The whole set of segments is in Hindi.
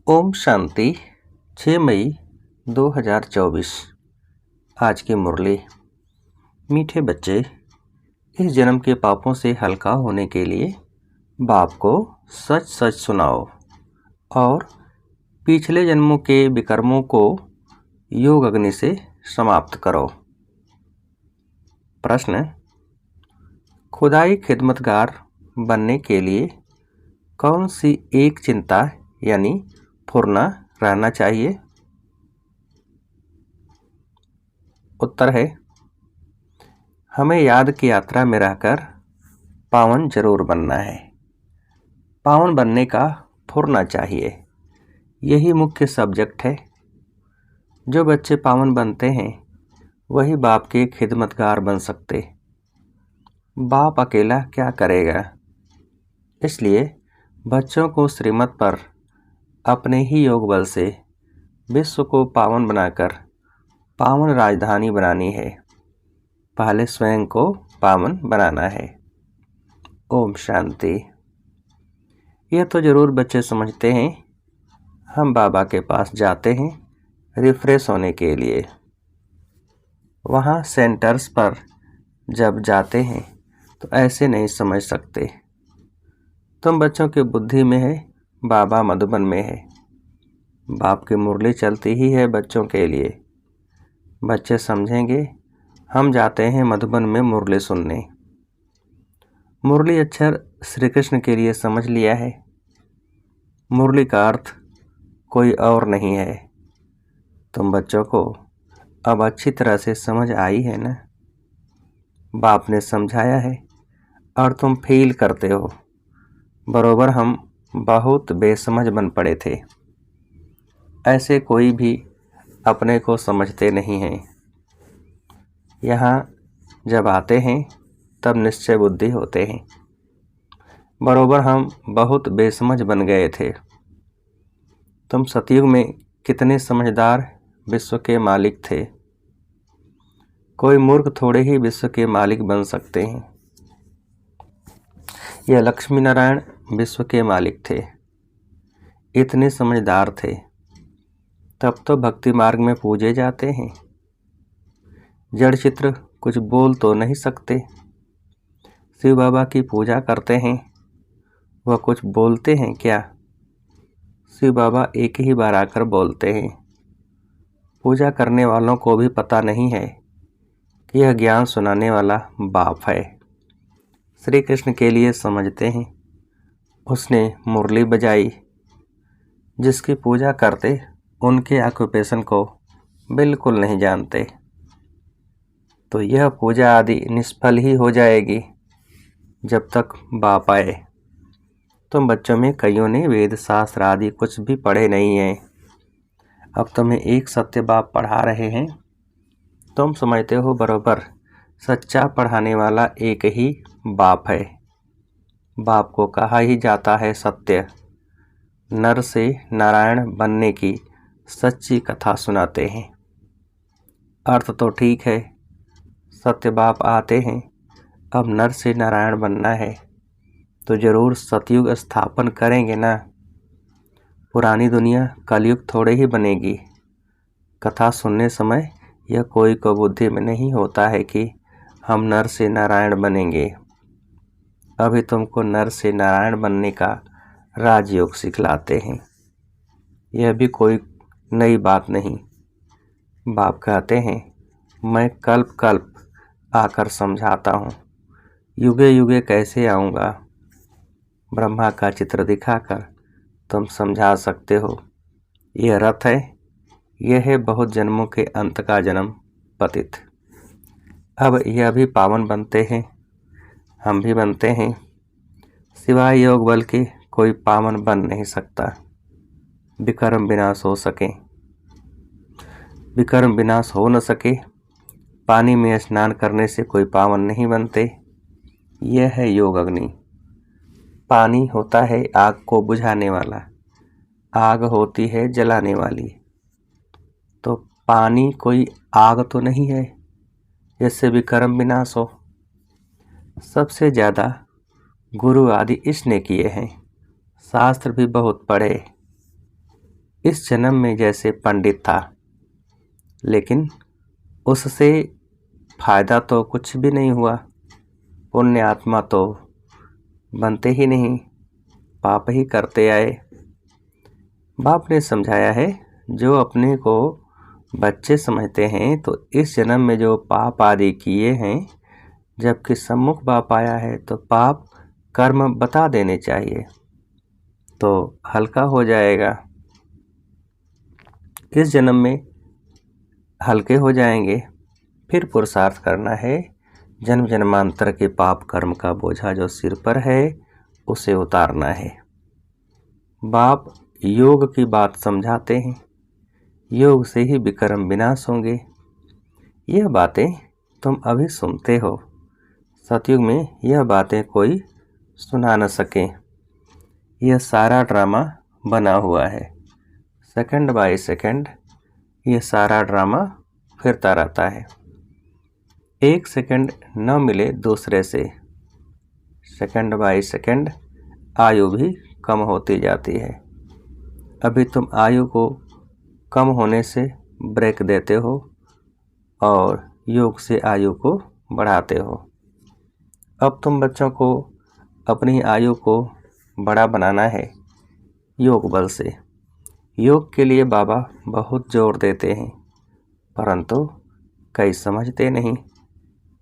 ओम शांति। 6 मई 2024। आज की मुरली। मीठे बच्चे, इस जन्म के पापों से हल्का होने के लिए बाप को सच सच सुनाओ और पिछले जन्मों के विकर्मों को योग अग्नि से समाप्त करो। प्रश्न: खुदाई खिदमतगार बनने के लिए कौन सी एक चिंता यानी फुरना रहना चाहिए? उत्तर है, हमें याद की यात्रा में रहकर पावन जरूर बनना है। पावन बनने का फुरना चाहिए, यही मुख्य सब्जेक्ट है। जो बच्चे पावन बनते हैं वही बाप के खिदमतगार बन सकते। बाप अकेला क्या करेगा? इसलिए बच्चों को श्रीमत पर अपने ही योग बल से विश्व को पावन बनाकर पावन राजधानी बनानी है। पहले स्वयं को पावन बनाना है। ओम शांति। यह तो जरूर बच्चे समझते हैं। हम बाबा के पास जाते हैं रिफ्रेश होने के लिए। वहाँ सेंटर्स पर जब जाते हैं तो ऐसे नहीं समझ सकते। तुम बच्चों की बुद्धि में है, बाबा मधुबन में है। बाप की मुरली चलती ही है बच्चों के लिए। बच्चे समझेंगे हम जाते हैं मधुबन में मुरली सुनने। मुरली अक्षर श्री कृष्ण के लिए समझ लिया है। मुरली का अर्थ कोई और नहीं है। तुम बच्चों को अब अच्छी तरह से समझ आई है ना? बाप ने समझाया है और तुम फील करते हो। बरोबर हम बहुत बेसमझ बन पड़े थे। ऐसे कोई भी अपने को समझते नहीं हैं। यहाँ जब आते हैं तब निश्चय बुद्धि होते हैं। बरोबर हम बहुत बेसमझ बन गए थे। तुम सतयुग में कितने समझदार विश्व के मालिक थे। कोई मूर्ख थोड़े ही विश्व के मालिक बन सकते हैं। यह लक्ष्मी नारायण विश्व के मालिक थे। इतने समझदार थे, तब तो भक्ति मार्ग में पूजे जाते हैं। जड़ चित्र कुछ बोल तो नहीं सकते। शिव बाबा की पूजा करते हैं, वह कुछ बोलते हैं क्या? शिव बाबा एक ही बार आकर बोलते हैं। पूजा करने वालों को भी पता नहीं है कि यह ज्ञान सुनाने वाला बाप है। श्री कृष्ण के लिए समझते हैं। उसने मुरली बजाई। जिसकी पूजा करते उनके ऑक्यूपेशन को बिल्कुल नहीं जानते, तो यह पूजा आदि निष्फल ही हो जाएगी जब तक बाप आए। तुम बच्चों में कईयों ने वेद शास्त्र आदि कुछ भी पढ़े नहीं हैं। अब तुम्हें एक सत्य बाप पढ़ा रहे हैं। तुम समझते हो बरोबर सच्चा पढ़ाने वाला एक ही बाप है। बाप को कहा ही जाता है सत्य। नर से नारायण बनने की सच्ची कथा सुनाते हैं। अर्थ तो ठीक है, सत्य बाप आते हैं। अब नर से नारायण बनना है तो जरूर सतयुग स्थापन करेंगे ना। पुरानी दुनिया कलयुग थोड़े ही बनेगी। कथा सुनने समय यह कोई को बुद्धि में नहीं होता है कि हम नर से नारायण बनेंगे। अभी तुमको नर से नारायण बनने का राजयोग सिखलाते हैं। यह भी कोई नई बात नहीं। बाप कहते हैं मैं कल्प कल्प आकर समझाता हूँ। युगे युगे कैसे आऊँगा? ब्रह्मा का चित्र दिखाकर तुम समझा सकते हो। यह रथ है, यह है बहुत जन्मों के अंत का जन्म पतित। अब यह भी पावन बनते हैं, हम भी बनते हैं। सिवाय योग बल के कोई पावन बन नहीं सकता। विकर्म विनाश हो सके, विकर्म विनाश हो न सके। पानी में स्नान करने से कोई पावन नहीं बनते। यह है योग अग्नि। पानी होता है आग को बुझाने वाला, आग होती है जलाने वाली। तो पानी कोई आग तो नहीं है जिससे विकर्म विनाश हो। सबसे ज़्यादा गुरु आदि इसने किए हैं। शास्त्र भी बहुत पढ़े, इस जन्म में जैसे पंडित था, लेकिन उससे फायदा तो कुछ भी नहीं हुआ। पुण्य आत्मा तो बनते ही नहीं, पाप ही करते आए। बाप ने समझाया है, जो अपने को बच्चे समझते हैं तो इस जन्म में जो पाप आदि किए हैं, जबकि सम्मुख बाप आया है तो पाप कर्म बता देने चाहिए, तो हल्का हो जाएगा। इस जन्म में हल्के हो जाएंगे। फिर पुरुषार्थ करना है, जन्म जन्मांतर के पाप कर्म का बोझा जो सिर पर है उसे उतारना है। बाप योग की बात समझाते हैं, योग से ही विकर्म विनाश होंगे। यह बातें तुम अभी सुनते हो, सतयुग में यह बातें कोई सुना न सके। यह सारा ड्रामा बना हुआ है, सेकंड बाय सेकंड यह सारा ड्रामा फिरता रहता है। एक सेकंड न मिले दूसरे से, सेकंड बाय सेकंड आयु भी कम होती जाती है। अभी तुम आयु को कम होने से ब्रेक देते हो और योग से आयु को बढ़ाते हो। अब तुम बच्चों को अपनी आयु को बड़ा बनाना है योग बल से। योग के लिए बाबा बहुत जोर देते हैं, परंतु कई समझते नहीं।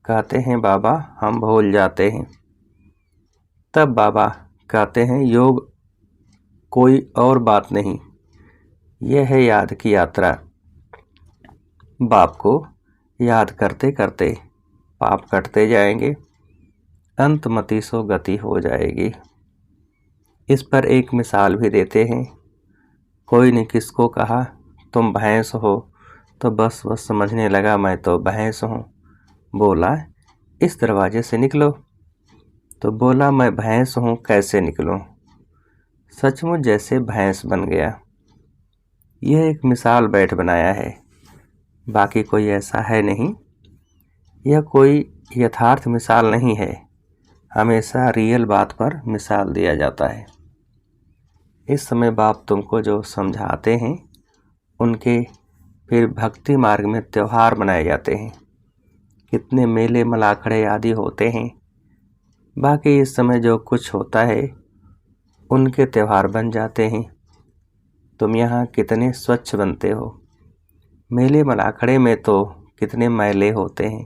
कहते हैं बाबा हम भूल जाते हैं। तब बाबा कहते हैं योग कोई और बात नहीं, यह है याद की यात्रा। बाप को याद करते करते पाप कटते जाएंगे, अंतमति सो गति हो जाएगी। इस पर एक मिसाल भी देते हैं। कोई ने किसको कहा तुम भैंस हो, तो बस समझने लगा मैं तो भैंस हूँ। बोला इस दरवाजे से निकलो, तो बोला मैं भैंस हूँ कैसे निकलूँ। सचमुच जैसे भैंस बन गया। यह एक मिसाल बैठ बनाया है, बाकी कोई ऐसा है नहीं। यह कोई यथार्थ मिसाल नहीं है, हमेशा रियल बात पर मिसाल दिया जाता है। इस समय बाप तुमको जो समझाते हैं उनके फिर भक्ति मार्ग में त्यौहार मनाए जाते हैं। कितने मेले मलाखड़े आदि होते हैं। बाकी इस समय जो कुछ होता है उनके त्यौहार बन जाते हैं। तुम यहाँ कितने स्वच्छ बनते हो। मेले मलाखड़े में तो कितने मैले होते हैं,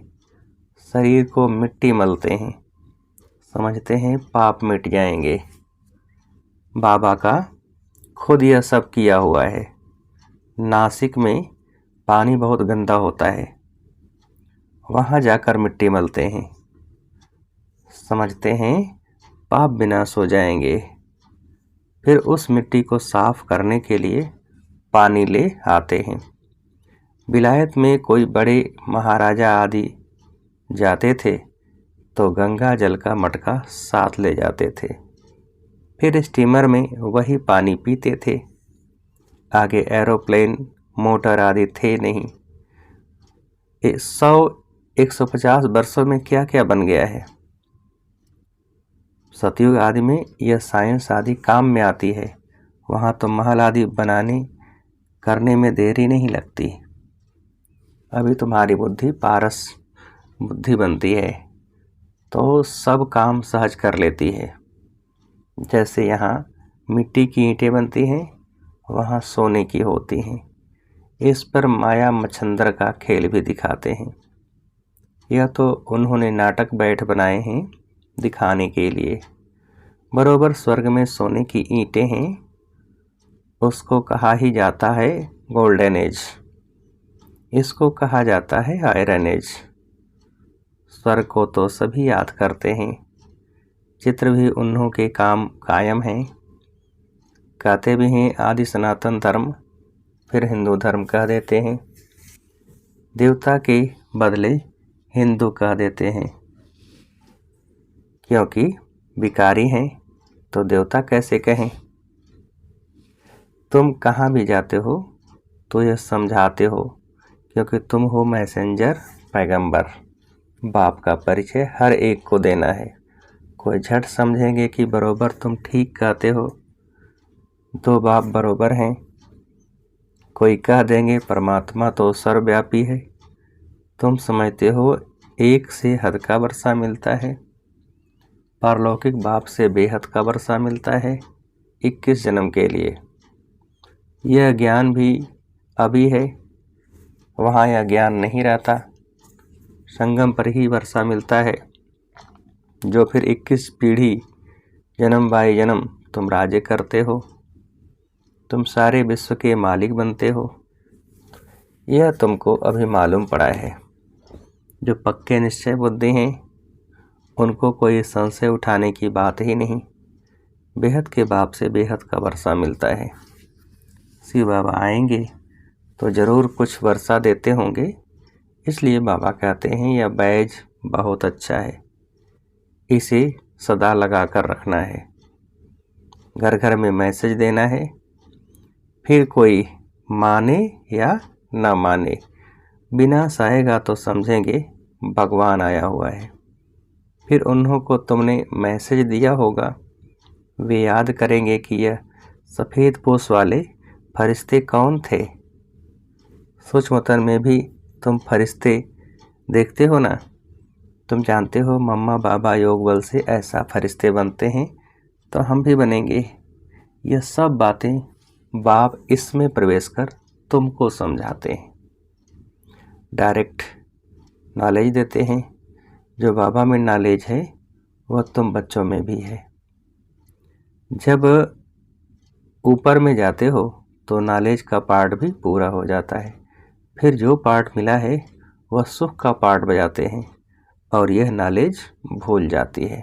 शरीर को मिट्टी मलते हैं, समझते हैं पाप मिट जाएंगे। बाबा का खुद यह सब किया हुआ है। नासिक में पानी बहुत गंदा होता है, वहाँ जाकर मिट्टी मलते हैं, समझते हैं पाप विनाश हो जाएंगे। फिर उस मिट्टी को साफ करने के लिए पानी ले आते हैं। विलायत में कोई बड़े महाराजा आदि जाते थे तो गंगा जल का मटका साथ ले जाते थे। फिर स्टीमर में वही पानी पीते थे। आगे एरोप्लेन मोटर आदि थे नहीं। 100-150 वर्षों में क्या क्या बन गया है। सतयुग आदि में यह साइंस आदि काम में आती है। वहाँ तो महल आदि बनाने करने में देरी नहीं लगती। अभी तुम्हारी बुद्धि पारस बुद्धि बनती है तो सब काम सहज कर लेती है। जैसे यहाँ मिट्टी की ईंटें बनती हैं, वहाँ सोने की होती हैं। इस पर माया मच्छंदर का खेल भी दिखाते हैं। यह तो उन्होंने नाटक बैठ बनाए हैं दिखाने के लिए। बरोबर स्वर्ग में सोने की ईंटें हैं, उसको कहा ही जाता है गोल्डन एज, इसको कहा जाता है आयरन एज। स्वर्ग को तो सभी याद करते हैं, चित्र भी उन्हों के काम कायम हैं। कहते भी हैं आदि सनातन धर्म, फिर हिंदू धर्म कह देते हैं। देवता के बदले हिंदू कह देते हैं, क्योंकि विकारी हैं तो देवता कैसे कहें। तुम कहाँ भी जाते हो तो यह समझाते हो, क्योंकि तुम हो मैसेंजर पैगंबर। बाप का परिचय हर एक को देना है। कोई झट समझेंगे कि बरोबर तुम ठीक कहते हो, दो बाप बरोबर हैं। कोई कह देंगे परमात्मा तो सर्वव्यापी है। तुम समझते हो एक से हद का वर्षा मिलता है, पारलौकिक बाप से बेहद का वर्षा मिलता है 21 जन्म के लिए। यह ज्ञान भी अभी है, वहाँ यह ज्ञान नहीं रहता। संगम पर ही वर्षा मिलता है, जो फिर 21 पीढ़ी जन्म बाई जन्म तुम राज्य करते हो, तुम सारे विश्व के मालिक बनते हो। यह तुमको अभी मालूम पड़ा है। जो पक्के निश्चय बुद्धि हैं उनको कोई संशय उठाने की बात ही नहीं। बेहद के बाप से बेहद का वर्षा मिलता है। शिव बाबा आएंगे तो ज़रूर कुछ वर्षा देते होंगे, इसलिए बाबा कहते हैं यह बैज बहुत अच्छा है, इसे सदा लगा कर रखना है। घर घर में मैसेज देना है, फिर कोई माने या ना माने, बिना आएगा तो समझेंगे भगवान आया हुआ है। फिर उन्हों को तुमने मैसेज दिया होगा, वे याद करेंगे कि यह सफ़ेद पोश वाले फरिश्ते कौन थे। सूक्ष्मतन में भी तुम फरिश्ते देखते हो ना। तुम जानते हो मम्मा बाबा योग बल से ऐसा फरिश्ते बनते हैं तो हम भी बनेंगे। यह सब बातें बाप इसमें प्रवेश कर तुमको समझाते हैं, डायरेक्ट नॉलेज देते हैं। जो बाबा में नॉलेज है वह तुम बच्चों में भी है। जब ऊपर में जाते हो तो नॉलेज का पार्ट भी पूरा हो जाता है, फिर जो पार्ट मिला है वह सुख का पार्ट बजाते हैं और यह नॉलेज भूल जाती है।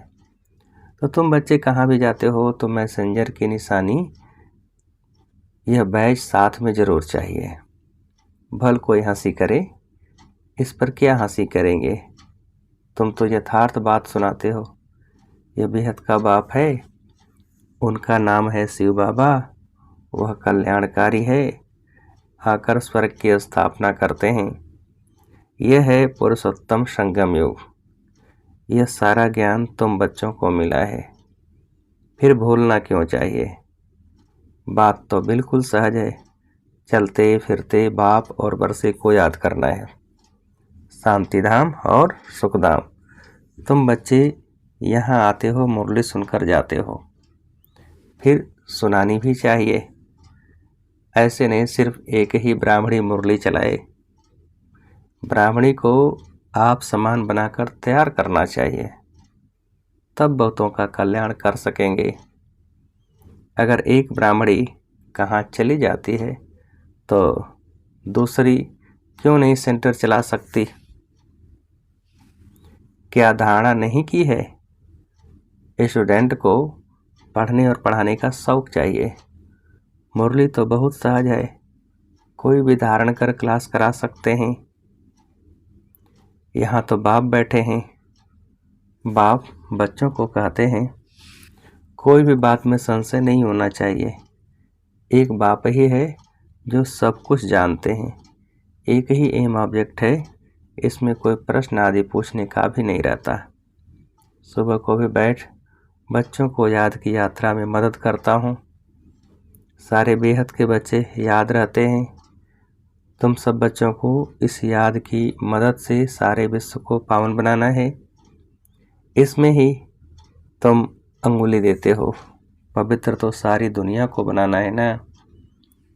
तो तुम बच्चे कहाँ भी जाते हो तो मैसेंजर की निशानी यह बैज साथ में ज़रूर चाहिए। भल कोई हंसी करे, इस पर क्या हंसी करेंगे, तुम तो यथार्थ बात सुनाते हो। यह बेहद का बाप है, उनका नाम है शिव बाबा, वह कल्याणकारी है, आकर स्वर्ग की स्थापना करते हैं। यह है पुरुषोत्तम संगम युग। यह सारा ज्ञान तुम बच्चों को मिला है, फिर भूलना क्यों चाहिए। बात तो बिल्कुल सहज है, चलते फिरते बाप और बरसे को याद करना है, शांतिधाम और सुखधाम। तुम बच्चे यहाँ आते हो, मुरली सुनकर जाते हो, फिर सुनानी भी चाहिए। ऐसे नहीं सिर्फ एक ही ब्राह्मणी मुरली चलाए। ब्राह्मणी को आप समान बनाकर तैयार करना चाहिए, तब बहुतों का कल्याण कर सकेंगे। अगर एक ब्राह्मणी कहाँ चली जाती है तो दूसरी क्यों नहीं सेंटर चला सकती। क्या धारणा नहीं की है। स्टूडेंट को पढ़ने और पढ़ाने का शौक चाहिए। मुरली तो बहुत सहज है, कोई भी धारण कर क्लास करा सकते हैं। यहाँ तो बाप बैठे हैं, बाप बच्चों को कहते हैं कोई भी बात में संशय नहीं होना चाहिए। एक बाप ही है जो सब कुछ जानते हैं, एक ही एम ऑब्जेक्ट है, इसमें कोई प्रश्न आदि पूछने का भी नहीं रहता। सुबह को भी बैठ बच्चों को याद की यात्रा में मदद करता हूँ। सारे बेहद के बच्चे याद रहते हैं। तुम सब बच्चों को इस याद की मदद से सारे विश्व को पावन बनाना है। इसमें ही तुम अंगुली देते हो। पवित्र तो सारी दुनिया को बनाना है ना,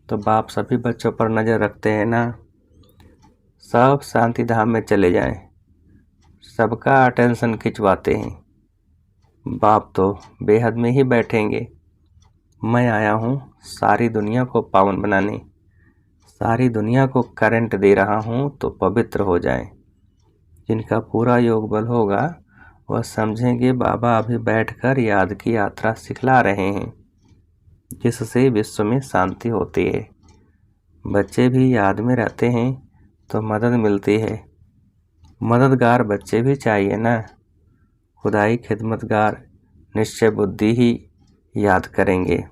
तो बाप सभी बच्चों पर नज़र रखते हैं ना। सब शांति धाम में चले जाएं, सबका अटेंशन खिंचवाते हैं। बाप तो बेहद में ही बैठेंगे। मैं आया हूँ सारी दुनिया को पावन बनाने, सारी दुनिया को करंट दे रहा हूँ तो पवित्र हो जाएं। जिनका पूरा योग बल होगा वह समझेंगे बाबा अभी बैठकर याद की यात्रा सिखला रहे हैं, जिससे विश्व में शांति होती है। बच्चे भी याद में रहते हैं तो मदद मिलती है। मददगार बच्चे भी चाहिए ना। खुदाई खिदमतगार निश्चय बुद्धि ही याद करेंगे।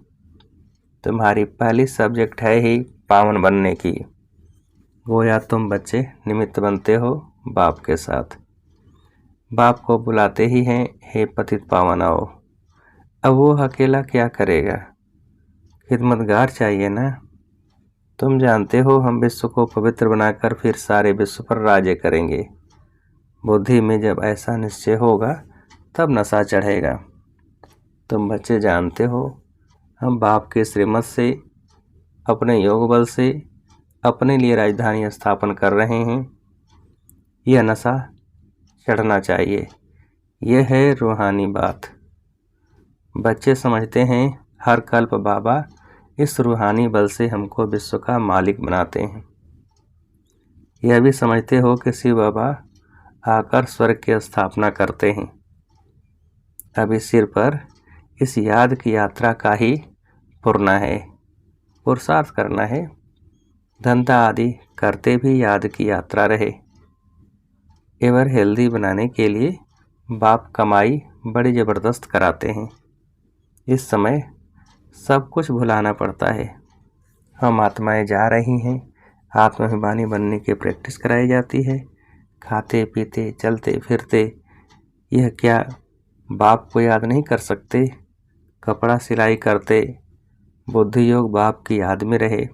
तुम्हारी पहली सब्जेक्ट है ही पावन बनने की। गोया तुम बच्चे निमित्त बनते हो बाप के साथ। बाप को बुलाते ही हैं, हे पतित पावन आओ। अब वो अकेला क्या करेगा, खिदमतगार चाहिए ना। तुम जानते हो हम विश्व को पवित्र बनाकर फिर सारे विश्व पर राज्य करेंगे। बुद्धि में जब ऐसा निश्चय होगा तब नशा चढ़ेगा। तुम बच्चे जानते हो हम बाप के श्रीमत से अपने योग बल से अपने लिए राजधानी स्थापन कर रहे हैं। यह नशा चढ़ना चाहिए। यह है रूहानी बात। बच्चे समझते हैं हर कल्प बाबा इस रूहानी बल से हमको विश्व का मालिक बनाते हैं। यह भी समझते हो कि शिव बाबा आकर स्वर्ग की स्थापना करते हैं। अभी सिर पर इस याद की यात्रा का ही पुरना है, पुरुषार्थ करना है। धंधा आदि करते भी याद की यात्रा रहे। एवर हेल्दी बनाने के लिए बाप कमाई बड़ी ज़बरदस्त कराते हैं। इस समय सब कुछ भुलाना पड़ता है। हम आत्माएं जा रही हैं, आत्माभिमानी बनने की प्रैक्टिस कराई जाती है। खाते पीते चलते फिरते यह क्या बाप को याद नहीं कर सकते? कपड़ा सिलाई करते बुद्धि योग बाप की याद में रहे।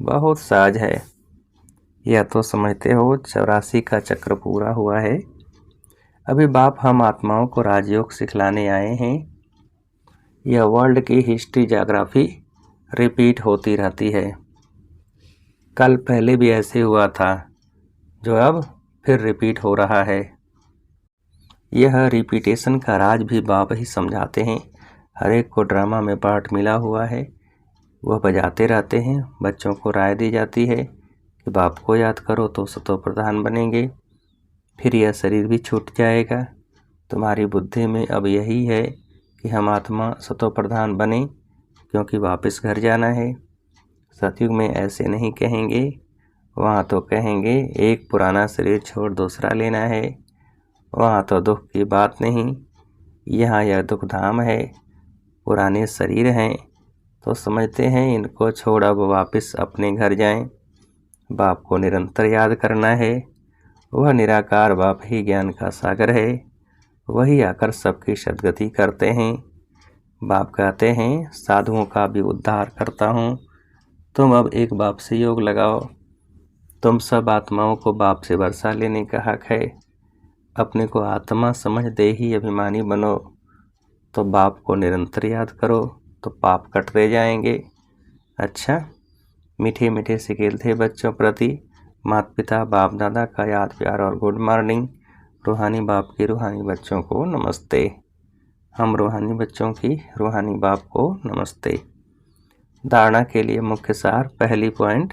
बहुत सहज है। यह तो समझते हो 84 का चक्र पूरा हुआ है। अभी बाप हम आत्माओं को राजयोग सिखलाने आए हैं। यह वर्ल्ड की हिस्ट्री ज्योग्राफी रिपीट होती रहती है। कल पहले भी ऐसे हुआ था जो अब फिर रिपीट हो रहा है। यह रिपीटेशन का राज भी बाप ही समझाते हैं। हर एक को ड्रामा में पार्ट मिला हुआ है। वह बजाते रहते हैं। बच्चों को राय दी जाती है कि बाप को याद करो तो सतो प्रधान बनेंगे। फिर यह शरीर भी छूट जाएगा। तुम्हारी बुद्धि में अब यही है कि हम आत्मा सतो प्रधान बने क्योंकि वापस घर जाना है। सतयुग में ऐसे नहीं कहेंगे। वहाँ तो कहेंगे एक पुराना शरीर छोड़ दूसरा लेना है। वहाँ तो दुख की बात नहीं। यहाँ यह दुख धाम है। पुराने शरीर हैं तो समझते हैं इनको छोड़ अब वापस अपने घर जाएं। बाप को निरंतर याद करना है। वह निराकार बाप ही ज्ञान का सागर है। वही आकर सबकी सद्गति करते हैं। बाप कहते हैं साधुओं का भी उद्धार करता हूँ। तुम अब एक बाप से योग लगाओ। तुम सब आत्माओं को बाप से वर्षा लेने का हक है। अपने को आत्मा समझ दे ही अभिमानी बनो तो बाप को निरंतर याद करो तो पाप कटते जाएंगे। अच्छा, मीठे मीठे सिकेल थे बच्चों प्रति माता पिता बाप दादा का याद प्यार और गुड मॉर्निंग। रूहानी बाप के रूहानी बच्चों को नमस्ते। हम रूहानी बच्चों की रूहानी बाप को नमस्ते। धारणा के लिए मुख्य सार। पहली पॉइंट,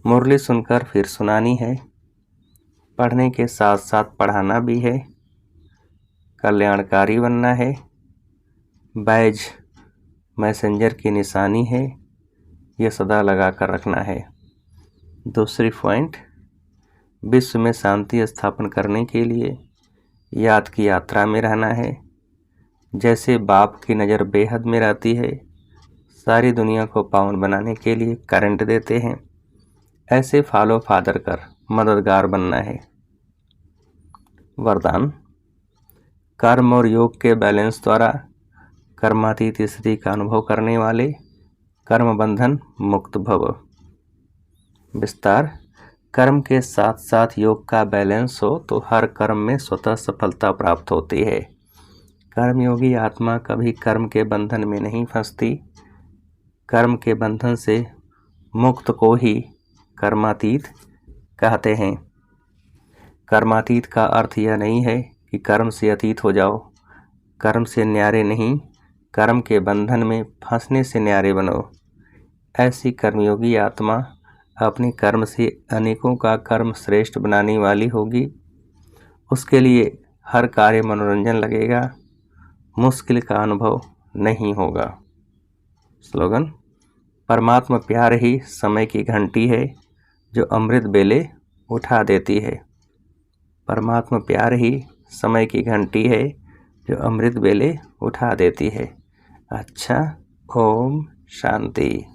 मुरली सुनकर फिर सुनानी है। पढ़ने के साथ साथ पढ़ाना भी है। कल्याणकारी बनना है। बैज मैसेंजर की निशानी है, यह सदा लगा कर रखना है। दूसरी पॉइंट, विश्व में शांति स्थापन करने के लिए याद की यात्रा में रहना है। जैसे बाप की नज़र बेहद में रहती है, सारी दुनिया को पावन बनाने के लिए करंट देते हैं, ऐसे फॉलो फादर कर मददगार बनना है। वरदान, कर्म और योग के बैलेंस द्वारा कर्मातीत स्थिति का अनुभव करने वाले कर्म बंधन मुक्त भव। विस्तार, कर्म के साथ साथ योग का बैलेंस हो तो हर कर्म में स्वतः सफलता प्राप्त होती है। कर्मयोगी आत्मा कभी कर्म के बंधन में नहीं फंसती। कर्म के बंधन से मुक्त को ही कर्मातीत कहते हैं। कर्मातीत का अर्थ यह नहीं है कि कर्म से अतीत हो जाओ। कर्म से न्यारे नहीं, कर्म के बंधन में फंसने से न्यारे बनो। ऐसी कर्मयोगी आत्मा अपने कर्म से अनेकों का कर्म श्रेष्ठ बनाने वाली होगी। उसके लिए हर कार्य मनोरंजन लगेगा, मुश्किल का अनुभव नहीं होगा। स्लोगन, परमात्मा प्यार ही समय की घंटी है जो अमृत बेले उठा देती है। परमात्मा प्यार ही समय की घंटी है जो अमृत बेले उठा देती है। अच्छा, ओम शांति।